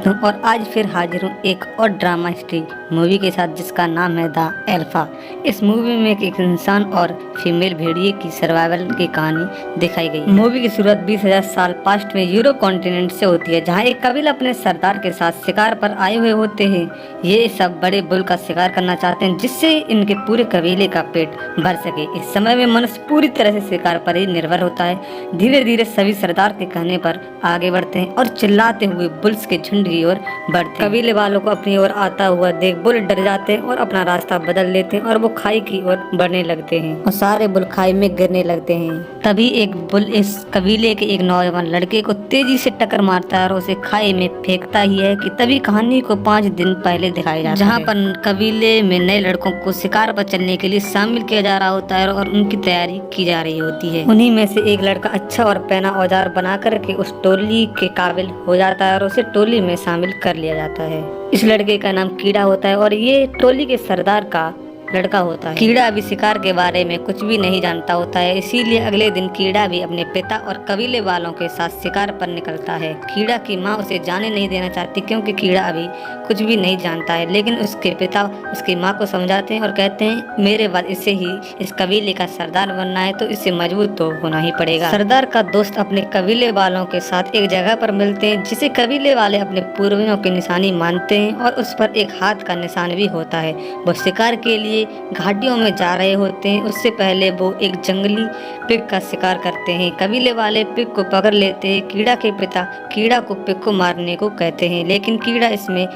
और आज फिर हाजिर हूँ एक और ड्रामा हिस्ट्री मूवी के साथ जिसका नाम है द एल्फा। इस मूवी में एक इंसान और फीमेल भेड़िए की सर्वाइवल की कहानी दिखाई गई। मूवी की शुरुआत 20,000 साल पास्ट में यूरोप कॉन्टिनेंट से होती है, जहाँ एक कबीला अपने सरदार के साथ शिकार पर आए हुए होते हैं। ये सब बड़े बुल का शिकार करना चाहते हैं जिससे इनके पूरे कबीले का पेट भर सके। इस समय में मनुष्य पूरी तरह से शिकार पर ही निर्भर होता है। धीरे धीरे सभी सरदार के कहने पर आगे बढ़ते हैं और चिल्लाते हुए बुल्स के झुंड की ओर बढ़ते। कबीले वालों को अपनी ओर आता हुआ देख बुल डर जाते हैं और अपना रास्ता बदल लेते हैं और वो खाई की ओर बढ़ने लगते हैं और सारे बुल खाई में गिरने लगते हैं। तभी एक बुल इस कबीले के एक नौजवान लड़के को तेजी से टक्कर मारता है और उसे खाई में फेंकता ही है कि तभी कहानी को 5 दिन पहले दिखाया जाता है, जहाँ पर कबीले में नए लड़कों को शिकार पर चलने के लिए शामिल किया जा रहा होता है और उनकी तैयारी की जा रही होती है। उन्हीं में से एक लड़का अच्छा और पहना औजार बना करके उस टोली के काबिल हो जाता है और उसे टोली में शामिल कर लिया जाता है। इस लड़के का नाम कीड़ा होता है और ये टोली के सरदार का लड़का होता है। कीड़ा अभी शिकार के बारे में कुछ भी नहीं जानता होता है, इसीलिए अगले दिन कीड़ा भी अपने पिता और कबीले वालों के साथ शिकार पर निकलता है। कीड़ा की माँ उसे जाने नहीं देना चाहती क्योंकि कीड़ा अभी कुछ भी नहीं जानता है, लेकिन उसके पिता उसकी माँ को समझाते हैं और कहते हैं मेरे बाद इसे ही इस कबीले का सरदार बनना है तो इससे मजबूत तो होना ही पड़ेगा। सरदार का दोस्त अपने कबीले वालों के साथ एक जगह पर मिलते हैं जिसे कबीले वाले अपने पूर्वजों की निशानी मानते हैं और उस पर एक हाथ का निशान भी होता है। वो शिकार के लिए घाटियों में जा रहे होते हैं। उससे पहले वो एक जंगली पिग का शिकार करते हैं। कबीले वाले पिग को पकड़ लेते हैं। कीड़ा के पिता कीड़ा को पिग को मारने को कहते हैं, लेकिन कीड़ा इसमें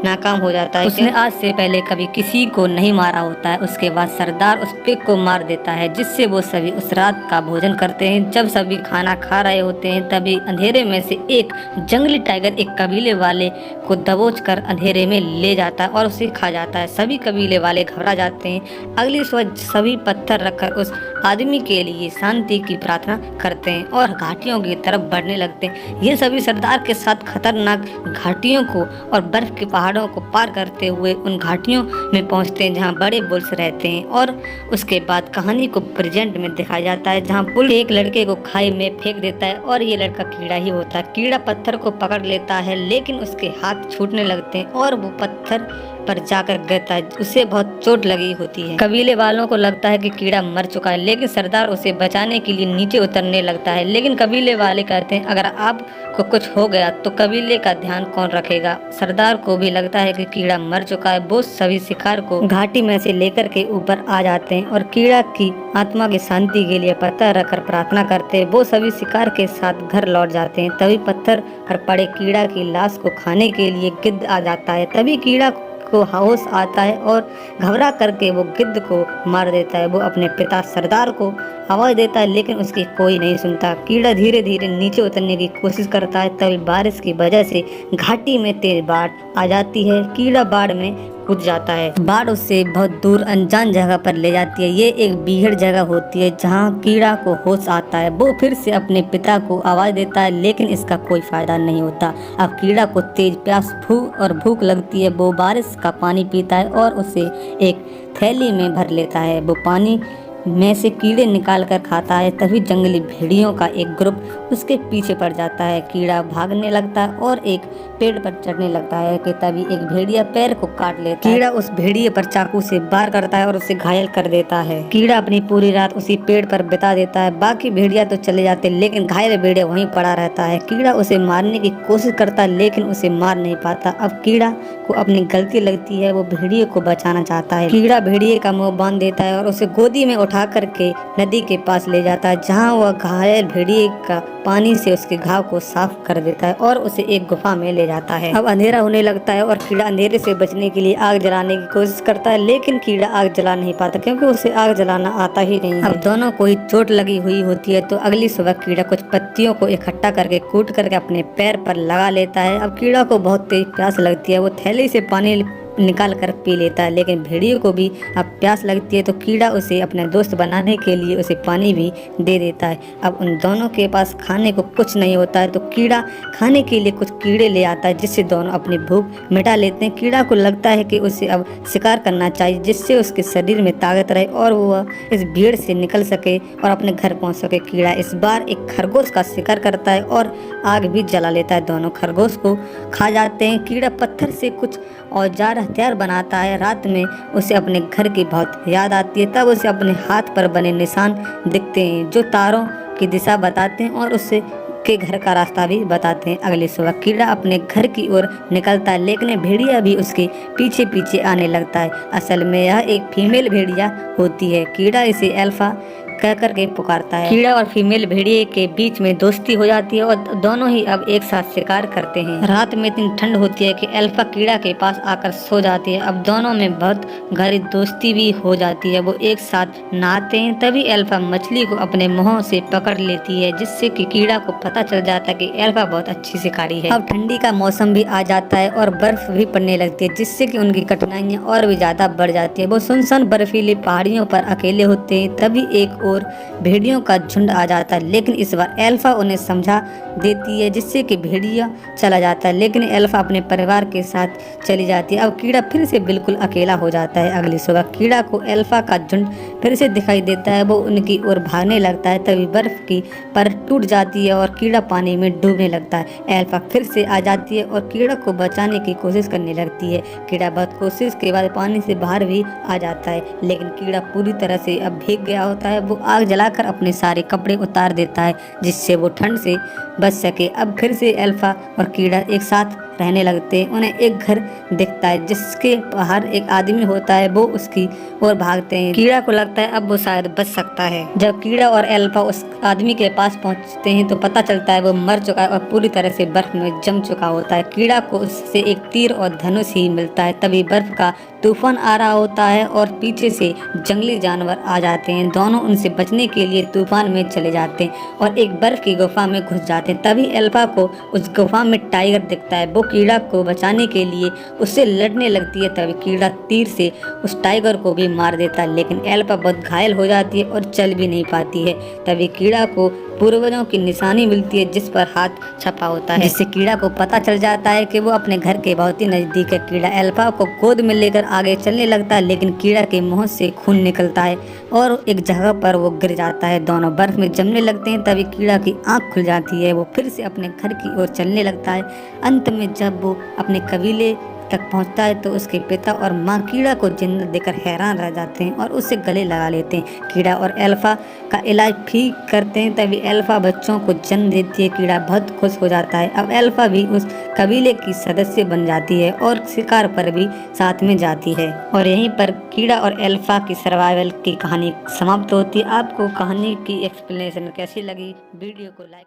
नाकाम हो जाता है। उसने आज से पहले कभी किसी को नहीं मारा होता है। उसके बाद सरदार उस पिग को मार देता है, जिससे वो सभी उस रात का भोजन करते हैं। जब सभी खाना खा रहे होते हैं तभी अंधेरे में से एक जंगली टाइगर एक कबीले वाले को दबोच कर अंधेरे में ले जाता है और उसे खा जाता है। सभी कबीले वाले घबरा जाते हैं। अगली सुबह सभी पत्थर रखकर उस आदमी के लिए शांति की प्रार्थना करते हैं और घाटियों की तरफ बढ़ने लगते हैं। ये सभी सरदार के साथ खतरनाक घाटियों को और बर्फ के पहाड़ों को पार करते हुए उन घाटियों में पहुंचते हैं जहां बड़े बुल्स रहते हैं। और उसके बाद कहानी को प्रेजेंट में दिखाया जाता है, जहां बुल एक लड़के को खाई में फेंक देता है और ये लड़का कीड़ा ही होता है। कीड़ा पत्थर को पकड़ लेता है, लेकिन उसके हाथ छूटने लगते हैं और वो पत्थर पर जाकर गिरता है। उसे बहुत चोट लगी होती है। कबीले वालों को लगता है कि कीड़ा मर चुका है, लेकिन सरदार उसे बचाने के लिए नीचे उतरने लगता है। लेकिन कबीले वाले कहते हैं अगर आपको कुछ हो गया तो कबीले का ध्यान कौन रखेगा। सरदार को भी लगता है कि कीड़ा मर चुका है। वो सभी शिकार को घाटी में से लेकर के ऊपर आ जाते हैं और कीड़ा की आत्मा की शांति के लिए पत्थर रखकर प्रार्थना करते हैं। वो सभी शिकार के साथ घर लौट जाते हैं। तभी पत्थर पर पड़े कीड़ा की लाश को खाने के लिए गिद्ध आ जाता है। तभी कीड़ा को होश आता है और घबरा करके वो गिद्ध को मार देता है। वो अपने पिता सरदार को आवाज देता है, लेकिन उसकी कोई नहीं सुनता। कीड़ा धीरे धीरे नीचे उतरने की कोशिश करता है। तभी बारिश की वजह से घाटी में तेज बाढ़ आ जाती है। कीड़ा बाढ़ में कूद जाता है। बाढ़ उससे बहुत दूर अनजान जगह पर ले जाती है। ये एक बीहड़ जगह होती है जहाँ कीड़ा को होश आता है। वो फिर से अपने पिता को आवाज देता है, लेकिन इसका कोई फायदा नहीं होता। अब कीड़ा को तेज प्यास भूख लगती है। वो बारिश का पानी पीता है और उसे एक थैली में भर लेता है। वो पानी में से कीड़े निकाल कर खाता है। तभी जंगली भेड़ियों का एक ग्रुप उसके पीछे पड़ जाता है। कीड़ा भागने लगता है और एक पेड़ पर चढ़ने लगता है कि तभी एक भेड़िया पैर को काट लेता है। कीड़ा उस भेड़िए पर चाकू से वार करता है और उसे घायल कर देता है। कीड़ा अपनी पूरी रात उसी पेड़ पर बिता देता है। बाकी भेड़िया तो चले जाते, लेकिन घायल भेड़िया वहीं पड़ा रहता है। कीड़ा उसे मारने की कोशिश करता है, लेकिन उसे मार नहीं पाता। अब कीड़ा को अपनी गलती लगती है। वो भेड़िए को बचाना चाहता है। कीड़ा भेड़िए का मुंह बांध देता है और उसे गोदी में उठा करके नदी के पास ले जाता है, जहाँ वह घायल भेड़िए का पानी से उसके घाव को साफ कर देता है और उसे एक गुफा में ले जाता है। अब अंधेरा होने लगता है और कीड़ा अंधेरे से बचने के लिए आग जलाने की कोशिश करता है, लेकिन कीड़ा आग जला नहीं पाता क्योंकि उसे आग जलाना आता ही नहीं है। अब दोनों को ही चोट लगी हुई होती है। तो अगली सुबह कीड़ा कुछ पत्तियों को इकट्ठा करके कूट करके अपने पैर पर लगा लेता है। अब कीड़ा को बहुत तेज प्यास लगती है। वो थैली से पानी निकाल कर पी लेता है। लेकिन भेड़िए को भी अब प्यास लगती है तो कीड़ा उसे अपने दोस्त बनाने के लिए उसे पानी भी दे देता है। अब उन दोनों के पास खाने को कुछ नहीं होता है तो कीड़ा खाने के लिए कुछ कीड़े ले आता है, जिससे दोनों अपनी भूख मिटा लेते हैं। कीड़ा को लगता है कि उसे अब शिकार करना चाहिए, जिससे उसके शरीर में ताकत रहे और वह इस भीड़ से निकल सके और अपने घर पहुंच सके। कीड़ा इस बार एक खरगोश का शिकार करता है और आग भी जला लेता है। दोनों खरगोश को खा जाते हैं। कीड़ा पत्थर से कुछ औजार हथियार बनाता है। रात में उसे अपने घर की बहुत याद आती है। तब उसे अपने हाथ पर बने निशान दिखते हैं जो तारों की दिशा बताते हैं और उससे के घर का रास्ता भी बताते हैं। अगली सुबह कीड़ा अपने घर की ओर निकलता है, लेकिन भेड़िया भी उसके पीछे पीछे आने लगता है। असल में यह एक फीमेल भेड़िया होती है। कीड़ा इसे अल्फा कह कर के पुकारता है। कीड़ा और फीमेल भेड़िए के बीच में दोस्ती हो जाती है और दोनों ही अब एक साथ शिकार करते हैं। रात में इतनी ठंड होती है कि अल्फा कीड़ा के पास आकर सो जाती है। अब दोनों में बहुत गहरी दोस्ती भी हो जाती है। वो एक साथ नहाते हैं। तभी अल्फा मछली को अपने मुंह से पकड़ लेती है, जिससे कि कीड़ा को पता चल जाता है कि अल्फा बहुत अच्छी शिकारी है। अब ठंडी का मौसम भी आ जाता है और बर्फ भी पड़ने लगती है, जिससे कि उनकी कठिनाइयां और भी ज्यादा बढ़ जाती है। वो सुनसान बर्फीली पहाड़ियों पर अकेले होते हैं। तभी एक और भेड़ियों का झुंड आ जाता है, लेकिन इस बार अल्फा उन्हें समझा देती है, जिससे कि भेड़िया चला जाता है। लेकिन अल्फा अपने परिवार के साथ चली जाती है। अब कीड़ा फिर से बिल्कुल अकेला हो जाता है। अगली सुबह कीड़ा को अल्फा का झुंड फिर से दिखाई देता है। वो उनकी ओर भागने लगता है। तभी बर्फ की परत टूट जाती है और कीड़ा पानी में डूबने लगता है। अल्फा फिर से आ जाती है और कीड़ा को बचाने की कोशिश करने लगती है। कीड़ा बहुत कोशिश के बाद पानी से बाहर भी आ जाता है, लेकिन कीड़ा पूरी तरह से अब भीग गया होता है। वो आग जलाकर अपने सारे कपड़े उतार देता है, जिससे वो ठंड से बच सके। अब फिर से अल्फा और कीड़ा एक साथ रहने लगते हैं। उन्हें एक घर दिखता है जिसके बाहर एक आदमी होता है। वो उसकी ओर भागते हैं। कीड़ा को लगता है अब वो शायद बच सकता है। जब कीड़ा और अल्फा उस आदमी के पास पहुंचते हैं तो पता चलता है वो मर चुका है और पूरी तरह से बर्फ में जम चुका होता है। कीड़ा को उससे एक तीर और धनुष ही मिलता है। तभी बर्फ का तूफान आ रहा होता है और पीछे से जंगली जानवर आ जाते हैं। दोनों उनसे बचने के लिए तूफान में चले जाते हैं और एक बर्फ की गुफा में घुस जाते हैं। तभी अल्फा को उस गुफा में टाइगर दिखता है। वो कीड़ा को बचाने के लिए उससे लड़ने लगती है। तभी कीड़ा तीर से उस टाइगर को भी मार देता है, लेकिन अल्फा बहुत घायल हो जाती है और चल भी नहीं पाती है। तभी कीड़ा को पूर्वजों की निशानी मिलती है जिस पर हाथ छपा होता है, जिससे कीड़ा को पता चल जाता है कि वो अपने घर के बहुत ही नजदीक है। कीड़ा अल्फा को गोद में लेकर आगे चलने लगता है, लेकिन कीड़ा के मुंह से खून निकलता है और एक जगह पर वो गिर जाता है। दोनों बर्फ में जमने लगते हैं। तभी कीड़ा की आंख खुल जाती है। वो फिर से अपने घर की ओर चलने लगता है। अंत में जब वो अपने कबीले तक पहुंचता है तो उसके पिता और माँ कीड़ा को जिंदा देखकर हैरान रह जाते हैं और उससे गले लगा लेते हैं। कीड़ा और अल्फा का इलाज ठीक करते हैं। तभी अल्फा बच्चों को जन्म देती है। कीड़ा बहुत खुश हो जाता है। अब अल्फा भी उस कबीले की सदस्य बन जाती है और शिकार पर भी साथ में जाती है। और यहीं पर कीड़ा और अल्फा की सर्वाइवल की कहानी समाप्त होती है। आपको कहानी की एक्सप्लेनेशन कैसी लगी? वीडियो को लाइक